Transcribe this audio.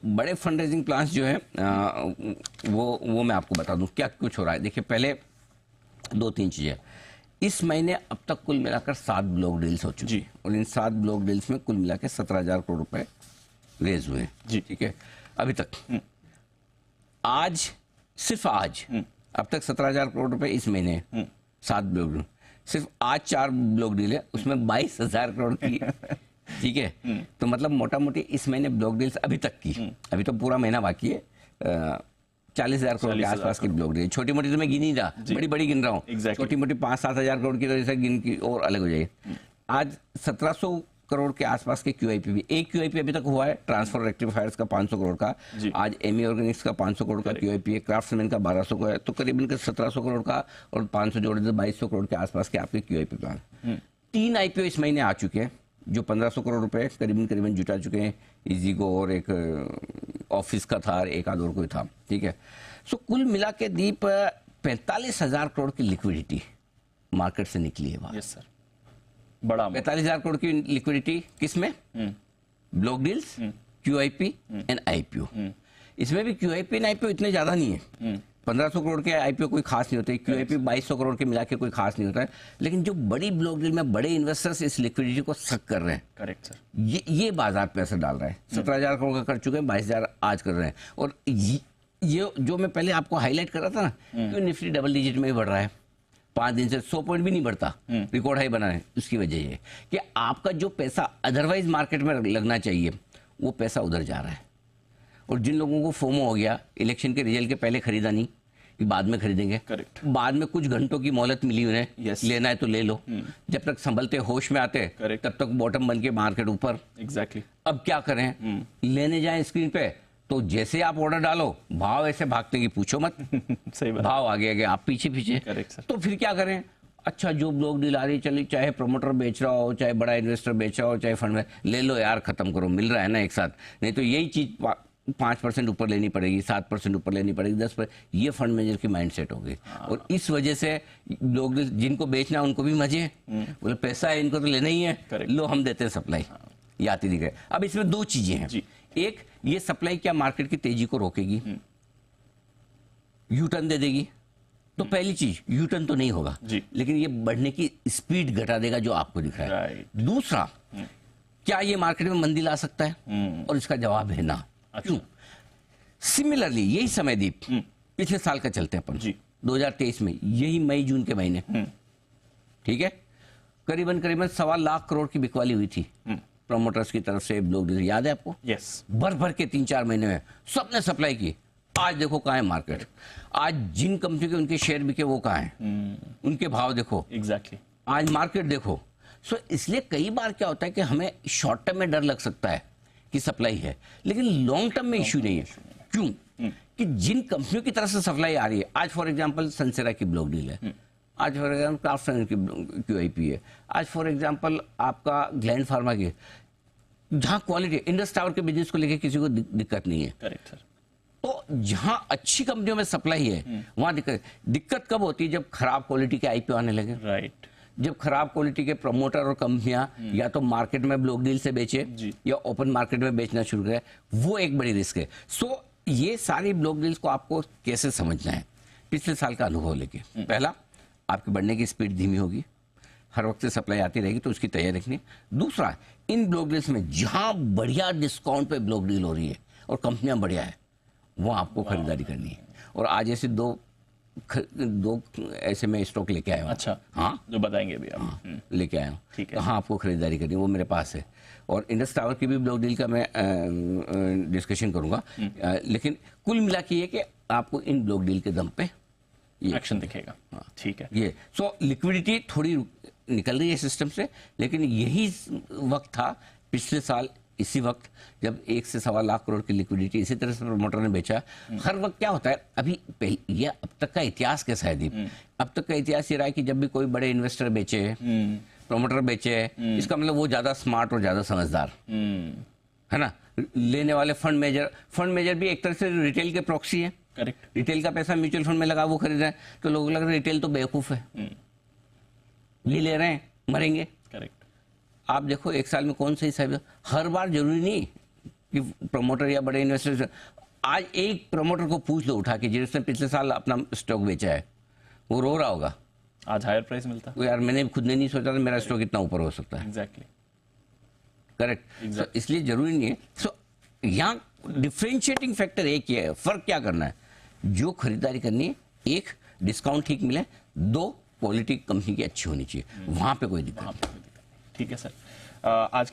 बड़े fund raising plans जो है वो मैं आपको बता दूं क्या कुछ हो रहा है। देखिए पहले 2-3 चीजें, इस महीने अब तक कुल मिलाकर 7 ब्लॉक डील्स हो चुकी हैं और इन 7 ब्लॉक डील्स में कुल मिलाकर 17,000 करोड़ रुपए रेज हुए हैं। ठीक है, अभी तक आज सिर्फ आज अब तक 17,000 करोड़ रुपए इस महीने 7 ब्लॉक डील, सिर्फ आज 4 ब्लॉक डील है, उसमें 22,000 करोड़ की। ठीक है, तो मतलब मोटा मोटी इस महीने ब्लॉक डील्स अभी तक की, अभी तो पूरा महीना बाकी है, 40,000 करोड़ के आसपास की ब्लॉक डील। छोटी मोटी तो मैं गिन ही रहा, बड़ी बड़ी गिन रहा हूँ। छोटी मोटी 5-7 हजार करोड़ की तो जैसे गिन की और अलग हो जाएगी। आज 1700 करोड़ के आसपास के QIP भी, एक QIP अभी तक हुआ है ट्रांसफर रेक्टिफायर्स का 500 करोड़ का, आज एमी ऑर्गेनिक्स का 500 करोड़ का QIP है, क्राफ्ट्समैन का 1200 का है, तो करीबन 1700 करोड़ का और 500 जोड़े तो 2200 करोड़ के आसपास के आपके QIP प्लान। 3 IPO इस महीने आ चुके हैं जो 1500 करोड़ रुपए करीबन जुटा चुके हैं। इजीगो और एक ऑफिस का था, एक आध और कोई था। ठीक है, सो कुल मिला के दीप 45,000 करोड़ की लिक्विडिटी मार्केट से निकली है। यस सर, बड़ा 45,000 करोड़ की लिक्विडिटी किसमें? Block deals, QIP and IPO। इसमें भी QIP एंड IPO इतने ज्यादा नहीं है। 1500 करोड़ के IPO कोई खास नहीं होते, QIP 2200 करोड़ के मिला के कोई खास नहीं होता है, लेकिन जो बड़ी ब्लॉक डील में बड़े इन्वेस्टर्स इस लिक्विडिटी को सक कर रहे हैं। करेक्ट सर, ये बाजार पे असर डाल रहा है। 17,000 करोड़ का कर चुके हैं, 22,000 आज कर रहे हैं। और ये जो मैं पहले आपको हाईलाइट कर रहा था ना, क्यों निफ्टी डबल डिजिट में ही बढ़ रहा है, 5 दिन से 100 पॉइंट भी नहीं बढ़ता, रिकॉर्ड हाई बना है। उसकी वजह ये कि आपका जो पैसा अदरवाइज मार्केट में लगना चाहिए वो पैसा उधर जा रहा है। और जिन लोगों को फोमो हो गया, इलेक्शन के रिजल्ट के पहले खरीदा नहीं कि बाद में खरीदेंगे, करेक्ट, बाद में कुछ घंटों की मोहलत मिली उन्हें, लेना है तो ले लो, जब तक संभलते होश में आते तब तक बॉटम बन के मार्केट ऊपर। एग्जैक्टली, अब क्या करें, लेने जाएं स्क्रीन पे तो जैसे आप ऑर्डर डालो भाव ऐसे भागते कि पूछो मत। सही बात, भाव आगे आगे आप पीछे पीछे। करेक्ट सर, तो फिर क्या करें? अच्छा, जो ब्लॉक डील आ रही चली, चाहे प्रमोटर बेच रहा हो, चाहे बड़ा इन्वेस्टर बेच रहा हो, चाहे फंड में, ले लो यार, खत्म करो, मिल रहा है ना एक साथ। नहीं तो यही चीज 5% ऊपर लेनी पड़ेगी, 7% ऊपर लेनी पड़ेगी, 10%। ये फंड मैनेजर की माइंडसेट हो गई। और इस वजह से लोग जिनको बेचना उनको भी मजे, बोले पैसा है इनको तो लेना ही है, लो हम देते हैं सप्लाई, ये आती दिख रही है। अब इसमें 2 चीजें हैं। एक, ये सप्लाई क्या मार्केट की तेजी को रोकेगी, यू टर्न दे देगी? तो पहली चीज, यू टर्न तो नहीं होगा, लेकिन ये बढ़ने की स्पीड घटा देगा जो आपको दिख रहा है। दूसरा, क्या ये मार्केट में मंदी ला सकता है? और इसका जवाब है ना। क्यों? सिमिलरली यही समय दीप पिछले साल का चलते हैं अपन, 2023 में यही मई जून के महीने, ठीक है, करीबन 1.25 लाख करोड़ की बिकवाली हुई थी प्रमोटर्स की तरफ से ब्लॉक डील, याद है आपको? यस, भर भर के 3-4 महीने में सबने सप्लाई की। आज देखो कहाँ है मार्केट, आज जिन कंपनी के उनके शेयर बिके वो कहाँ हैं, उनके भाव देखो। एग्जैक्टली, आज मार्केट देखो। सो इसलिए कई बार क्या होता है कि हमें शॉर्ट टर्म में डर लग सकता है कि सप्लाई है, लेकिन लॉन्ग टर्म में इश्यू नहीं है। क्यों? कि जिन कंपनियों की तरफ से सप्लाई आ रही है, आज फॉर एग्जांपल सनसेरा की ब्लॉक डील है, आज फॉर एग्जांपल क्राफ्ट्समैन की QIP है, आज फॉर एग्जांपल आपका ग्लैंड फार्मा की, जहां क्वालिटी, इंडस टावर के बिजनेस को लेकर किसी को दिक्कत नहीं है। करेक्ट सर, तो जहां अच्छी कंपनियों में सप्लाई है वहां दिक्कत कब होती है? जब खराब क्वालिटी के IPO आने लगे। राइट, जब खराब क्वालिटी के प्रमोटर और कंपनियां या तो मार्केट में ब्लॉक डील से बेचे या ओपन मार्केट में बेचना शुरू करें, वो एक बड़ी रिस्क है। सो ये सारी ब्लॉक डील्स को आपको कैसे समझना है? पिछले साल का अनुभव लेके, पहला, आपकी बढ़ने की स्पीड धीमी होगी, हर वक्त से सप्लाई आती रहेगी तो उसकी तैयारी रखनी। दूसरा, इन ब्लॉक डील्स में जहां बढ़िया डिस्काउंट पे ब्लॉक डील हो रही है और कंपनियां बढ़िया है, वो आपको खरीदारी करनी है। और आज ऐसे दो ऐसे में स्टॉक लेके आया हूँ। अच्छा, हाँ, जो बताएंगे अभी आप। हाँ, लेके आया हूँ। ठीक है, कहाँ आपको खरीदारी करनी है वो मेरे पास है। और इंडस टावर की भी ब्लॉक डील का मैं डिस्कशन करूंगा, लेकिन कुल मिला के ये कि आपको इन ब्लॉक डील के दम पे एक्शन दिखेगा। ठीक है, ये सो लिक्विडिटी थोड़ी निकल रही है सिस्टम से, लेकिन यही वक्त था पिछले साल इसी वक्त जब 1 से 1.25 लाख करोड़ की लिक्विडिटी इसी तरह से प्रमोटर ने बेचा। हर वक्त क्या होता है, अभी ये अब तक का इतिहास कैसा है दीप? अब तक का इतिहास ये रहा है कि जब भी कोई बड़े इन्वेस्टर बेचे, प्रमोटर बेचे, इसका मतलब वो ज्यादा स्मार्ट और ज्यादा समझदार है ना। लेने वाले फंड मेजर भी एक तरह से रिटेल के प्रॉक्सी है। करेक्ट, रिटेल का पैसा म्यूचुअल फंड में लगा, वो खरीद रहे हैं, तो लोगों को लग रहा है रिटेल तो बेवकूफ है, ये ले रहे हैं मरेंगे। करेक्ट, आप देखो एक साल में कौन सा हिसाब, हर बार जरूरी नहीं कि प्रमोटर या बड़े इन्वेस्टर्स, आज एक प्रमोटर को पूछ लो उठा के जिसने पिछले साल अपना स्टॉक बेचा है, वो रो रहा होगा आज हायर प्राइस मिलता है। वो यार मैंने खुद ने नहीं सोचा था मेरा स्टॉक इतना ऊपर हो सकता है। Exactly correct. so, इसलिए जरूरी नहीं है। सो यहाँ डिफ्रेंशिएटिंग फैक्टर एक ही है, फर्क क्या करना है, जो खरीदारी करनी है, एक डिस्काउंट ठीक मिले, दो क्वालिटी कंपनी की अच्छी होनी चाहिए, वहां पे कोई दिक्कत नहीं। ठीक है सर। आज